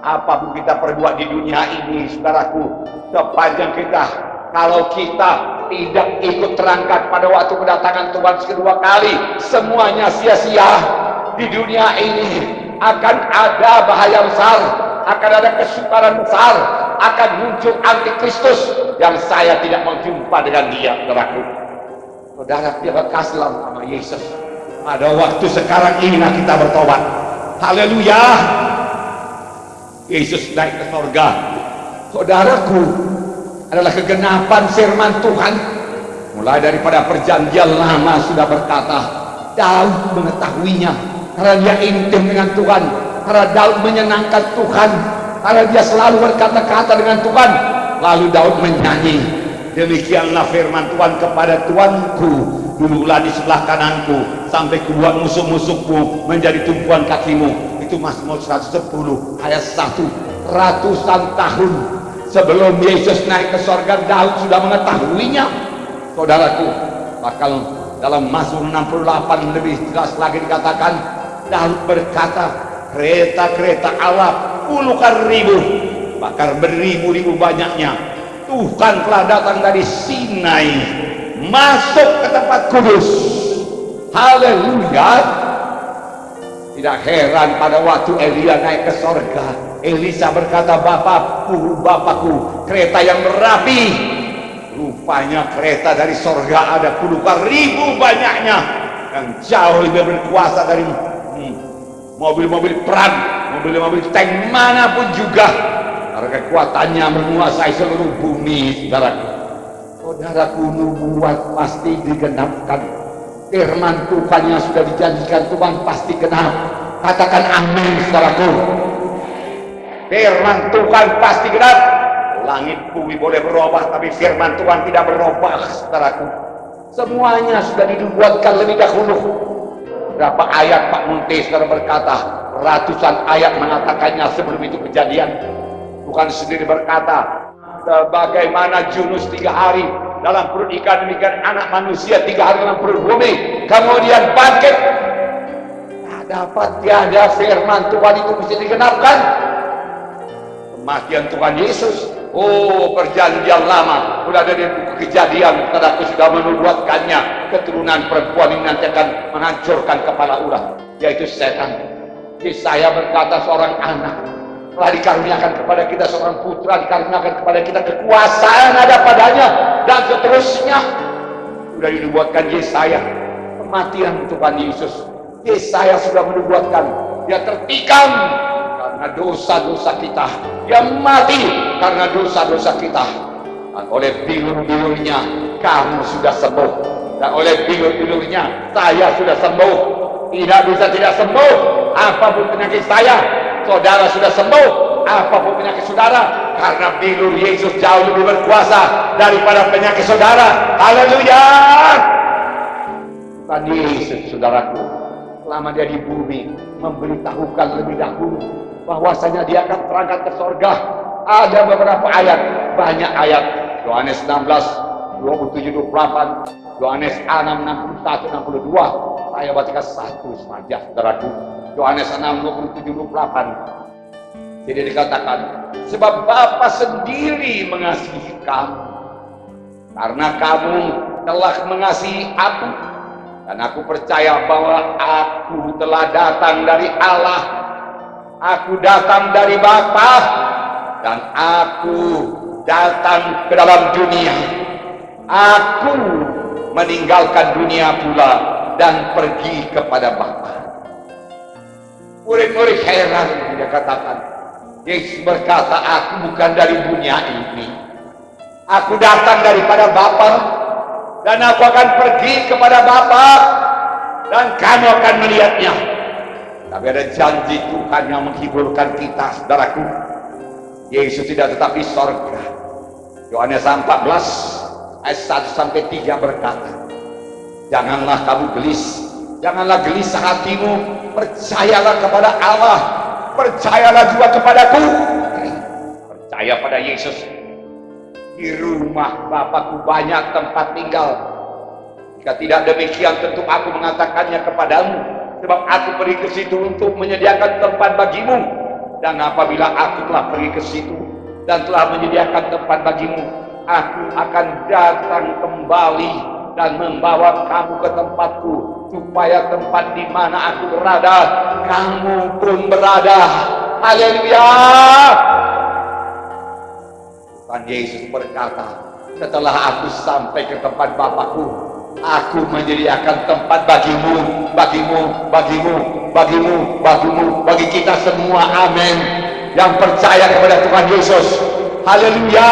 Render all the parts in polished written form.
Apapun kita perbuat di dunia ini, saudaraku, sepanjang kalau kita tidak ikut terangkat pada waktu kedatangan Tuhan kedua kali, semuanya sia-sia. Di dunia ini akan ada bahaya besar, akan ada kesukaran besar, akan muncul antikristus yang saya tidak mau jumpa dengan dia, saudaraku. Saudara, terima kasihlah sama Yesus. Pada waktu sekarang inilah kita bertobat. Haleluya. Yesus naik ke surga. Saudaraku, adalah kegenapan firman Tuhan. Mulai daripada perjanjian lama sudah berkata, Daud mengetahuinya karena dia intim dengan Tuhan, karena Daud menyenangkan Tuhan, karena dia selalu berkata-kata dengan Tuhan. Lalu Daud menyanyi, demikianlah firman Tuhan kepada Tuanku, duduklah di sebelah kananku sampai kubuat musuh-musuhmu menjadi tumpuan kakimu. Itu Mazmur 110 ayat 1. Ratusan tahun sebelum Yesus naik ke surga, Daud sudah mengetahuinya, saudaraku. Bahkan dalam Mazmur 68 lebih jelas lagi dikatakan, Daud berkata, kereta-kereta Allah puluhan ribu, bahkan beribu-ribu banyaknya, Tuhan telah datang dari Sinai masuk ke tempat kudus. Haleluya. Tidak heran pada waktu Elia naik ke surga, Elisa berkata, Bapakku, kereta yang berapi. Rupanya kereta dari surga ada puluhan ribu banyaknya, yang jauh lebih berkuasa dari mobil-mobil perang, mobil-mobil tank manapun juga, karena kekuatannya menguasai seluruh bumi. Saudaraku, nubuat pasti digenapkan. Firman Tuhan yang sudah dijanjikan Tuhan pasti genap. Katakan amin, saudaraku. Firman Tuhan pasti genap. Langit bumi boleh berubah, tapi firman Tuhan tidak berubah, saudaraku. Semuanya sudah dinubuatkan lebih dahulu. Berapa ayat Pak Munti saudara berkata, ratusan ayat mengatakannya sebelum itu kejadian. Tuhan sendiri berkata, bagaimana Yunus 3 hari dalam perut ikan, demikian anak manusia 3 hari dalam perut bumi, kemudian bangkit. Tak dapat tiada firman Tuhan itu bisa digenapkan. Kematian Tuhan Yesus, perjanjian lama sudah ada di buku Kejadian, saudaraku, sudah menubuatkannya. Keturunan perempuan ini nanti akan menghancurkan kepala ular, yaitu setan. Yesaya berkata, seorang anak telah dikaruniakan kepada kita, seorang putra dikaruniakan kepada kita, kekuasaan ada padanya, dan seterusnya. Sudah dinubuatkan Yesaya kematian Tuhan Yesus. Yesaya sudah menubuatkan dia tertikam karena dosa-dosa kita, dia mati karena dosa-dosa kita, dan oleh bilur-bilurnya kamu sudah sembuh, dan oleh bilur-bilurnya saya sudah sembuh. Tidak bisa tidak sembuh. Apapun penyakit saya, saudara sudah sembuh. Apapun penyakit saudara, karena bilur Yesus jauh lebih berkuasa daripada penyakit saudara. Haleluya. Tuhan Yesus, saudaraku, selama dia di bumi, memberitahukan lebih dahulu bahwasanya dia akan terangkat ke surga. Ada beberapa ayat, banyak ayat. Yohanes 16, 27, 28, Yohanes 6, 61, 62. Saya bacakan satu saja, saudaraku. Yohanes 6, 27, 28. Jadi dikatakan, sebab Bapa sendiri mengasihi kamu, karena kamu telah mengasihi aku, dan aku percaya bahwa aku telah datang dari Allah. Aku datang dari Bapa, dan aku datang ke dalam dunia. Aku meninggalkan dunia pula dan pergi kepada Bapa. Murid-murid heran, dia katakan. Yesus berkata, aku bukan dari dunia ini. Aku datang daripada Bapa, dan aku akan pergi kepada Bapa, dan kamu akan melihatnya. Tapi ada janji Tuhan yang menghiburkan kita, saudaraku. Yesus tidak tetap di sorga. Yohanes 14 ayat 1 sampai 3 berkata, janganlah kamu gelis, janganlah gelisah hatimu, percayalah kepada Allah, percayalah juga kepadaku. Percaya pada Yesus. Di rumah Bapakku banyak tempat tinggal. Jika tidak demikian, tentu aku mengatakannya kepadamu, sebab aku pergi ke situ untuk menyediakan tempat bagimu. Dan apabila aku telah pergi ke situ dan telah menyediakan tempat bagimu, aku akan datang kembali dan membawa kamu ke tempatku, supaya tempat di mana aku berada, kamu pun berada. Haleluya. Tuhan Yesus berkata, setelah aku sampai ke tempat Bapakku, aku menyediakan tempat bagimu, bagi kita semua. Amin. Yang percaya kepada Tuhan Yesus. Haleluya.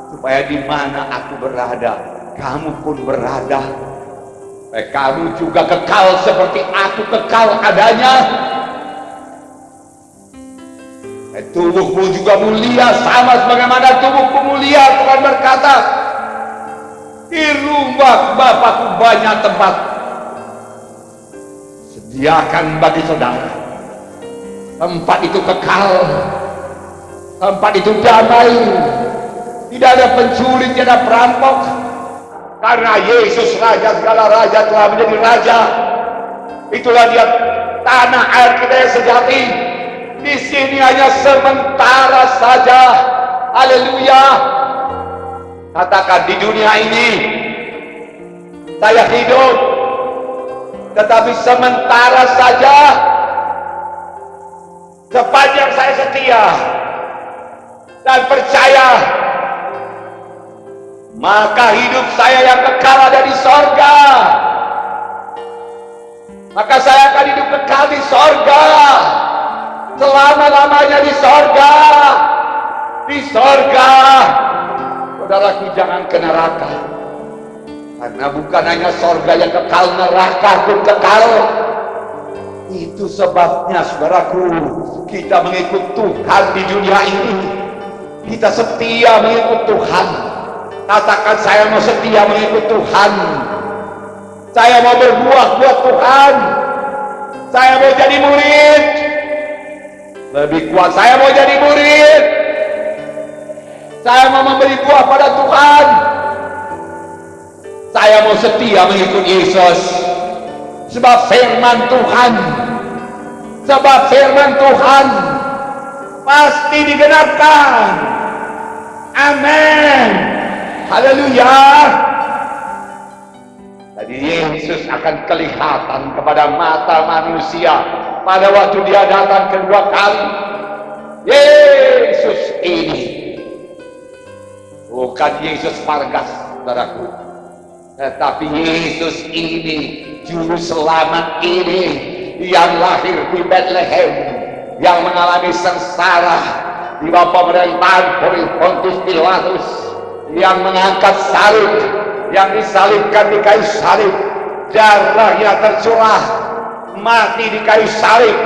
Supaya di mana aku berada, kamu pun berada. Supaya kamu juga kekal seperti aku kekal adanya. Tubuhmu juga mulia sama sebagaimana tubuhku mulia. Tuhan berkata, di rumah Bapakku banyak tempat, sediakan bagi saudara. Tempat itu kekal, tempat itu damai, tidak ada pencuri, tidak ada perampok, karena Yesus Raja segala raja telah menjadi raja. Itulah dia tanah air kita yang sejati. Di sini hanya sementara saja. Haleluya. Katakan, di dunia ini saya hidup, tetapi sementara saja. Sepanjang saya setia dan percaya, maka hidup saya yang kekal ada di sorga. Maka saya akan hidup kekal di sorga, selama-lamanya di sorga. Di sorga. Saudaraku, jangan ke neraka, karena bukan hanya sorga yang kekal, neraka pun kekal. Itu sebabnya saudaraku, kita mengikut Tuhan di dunia ini. Kita setia mengikut Tuhan. Katakan, saya mau setia mengikut Tuhan. Saya mau berbuah buat Tuhan. Saya mau jadi murid. Lebih kuat, saya mau jadi murid. Saya mau memberi buah pada Tuhan. Saya mau setia mengikut Yesus. Sebab firman Tuhan pasti digenapkan. Amin. Haleluya. Jadi Yesus akan kelihatan kepada mata manusia pada waktu dia datang kedua kali. Yesus ini bukan Yesus Vargas, saudaraku, tetapi Yesus ini, juru selamat ini, yang lahir di Bethlehem, yang mengalami sengsara di bawah pemerintahan Pontius Pilatus, yang mengangkat salib, yang disalibkan di kayu salib, darahnya tercurah, mati di kayu salib,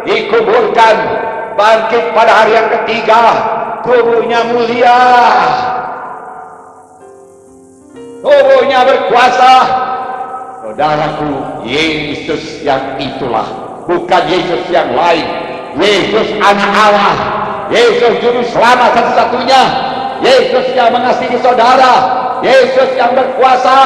dikuburkan, bangkit pada hari yang ketiga, tubuhnya mulia, tubuhnya berkuasa. Saudaraku, Yesus yang itulah, bukan Yesus yang lain. Yesus anak Allah, Yesus juru selamat satu-satunya, Yesus yang mengasihi saudara, Yesus yang berkuasa,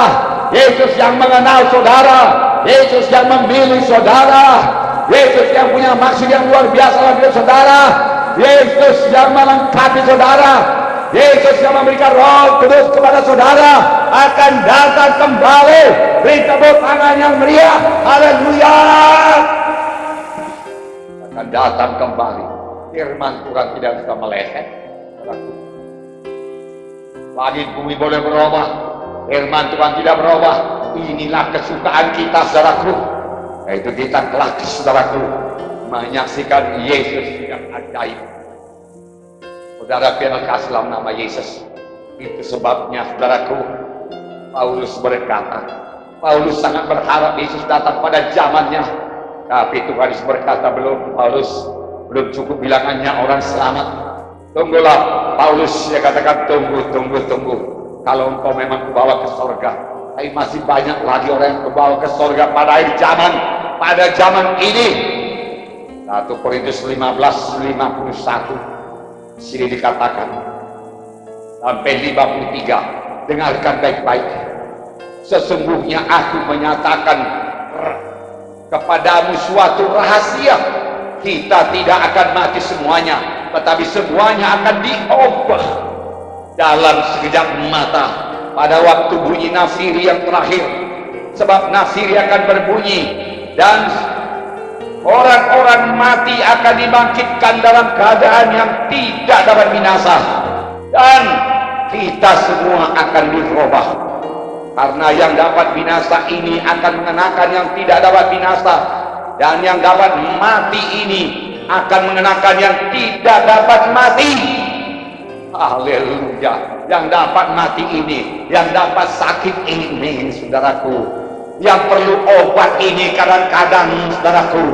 Yesus yang mengenal saudara, Yesus yang memilih saudara, Yesus yang punya maksud yang luar biasa dalam hidup saudara, Yesus yang melengkapi saudara, Yesus yang memberikan Roh Kudus kepada saudara, akan datang kembali. Beri tepuk tangan yang meriah. Haleluya. Akan datang kembali. Firman Tuhan tidak bisa meleset. Langit bumi boleh berubah, firman Tuhan tidak berubah. Inilah kesukaan kita, saudaraku, yaitu kita kelak, saudaraku, menyaksikan Yesus yang ajaib. Saudara yang kasih dalam nama Yesus. Itu sebabnya, saudaraku, Paulus berkata, Paulus sangat berharap Yesus datang pada zamannya. Tapi Tuhan Yesus berkata, belum, Paulus, belum cukup bilangannya orang selamat. Tunggulah, Paulus, dia katakan, tunggu. Kalau engkau memang kubawa ke sorga, tapi masih banyak lagi orang yang kubawa ke sorga pada akhir zaman, pada zaman ini. 1 Korintus 15:51. Sini dikatakan sampai 53. Dengarkan baik-baik. Sesungguhnya aku menyatakan kepadamu suatu rahasia. Kita tidak akan mati semuanya, tetapi semuanya akan diubah dalam sekejap mata pada waktu bunyi nafiri yang terakhir. Sebab nafiri akan berbunyi dan orang-orang mati akan dibangkitkan dalam keadaan yang tidak dapat binasa, dan kita semua akan dirubah. Karena yang dapat binasa ini akan mengenakan yang tidak dapat binasa, dan yang dapat mati ini akan mengenakan yang tidak dapat mati. Haleluya. Yang dapat mati ini, yang dapat sakit ini, saudaraku, yang perlu obat ini kadang-kadang, saudaraku,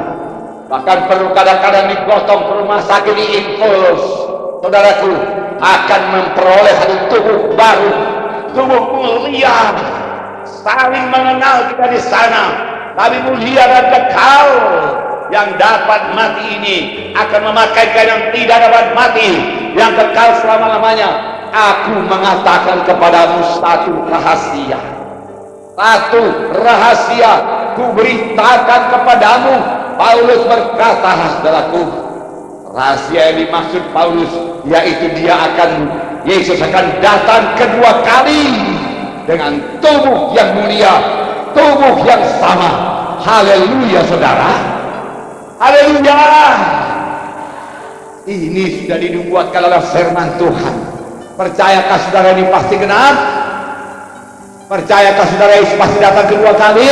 bahkan perlu kadang-kadang digotong ke rumah sakit, diinfus, saudaraku, akan memperoleh satu tubuh baru, tubuh mulia, saling mengenal kita di sana, tapi mulia dan kekal. Yang dapat mati ini akan memakaikan yang tidak dapat mati, yang kekal selama-lamanya. Aku mengatakan kepadamu satu rahasia, satu rahasia ku beritakan kepadamu. Paulus berkata, saudaraku, rahasia yang dimaksud Paulus yaitu Yesus akan datang kedua kali dengan tubuh yang mulia, tubuh yang sama. Haleluya, saudara. Haleluya. Ini sudah dinubuatkan oleh firman Tuhan. Percayakah saudara ini pasti genap? Percayakah saudara Yesus pasti datang kedua kali?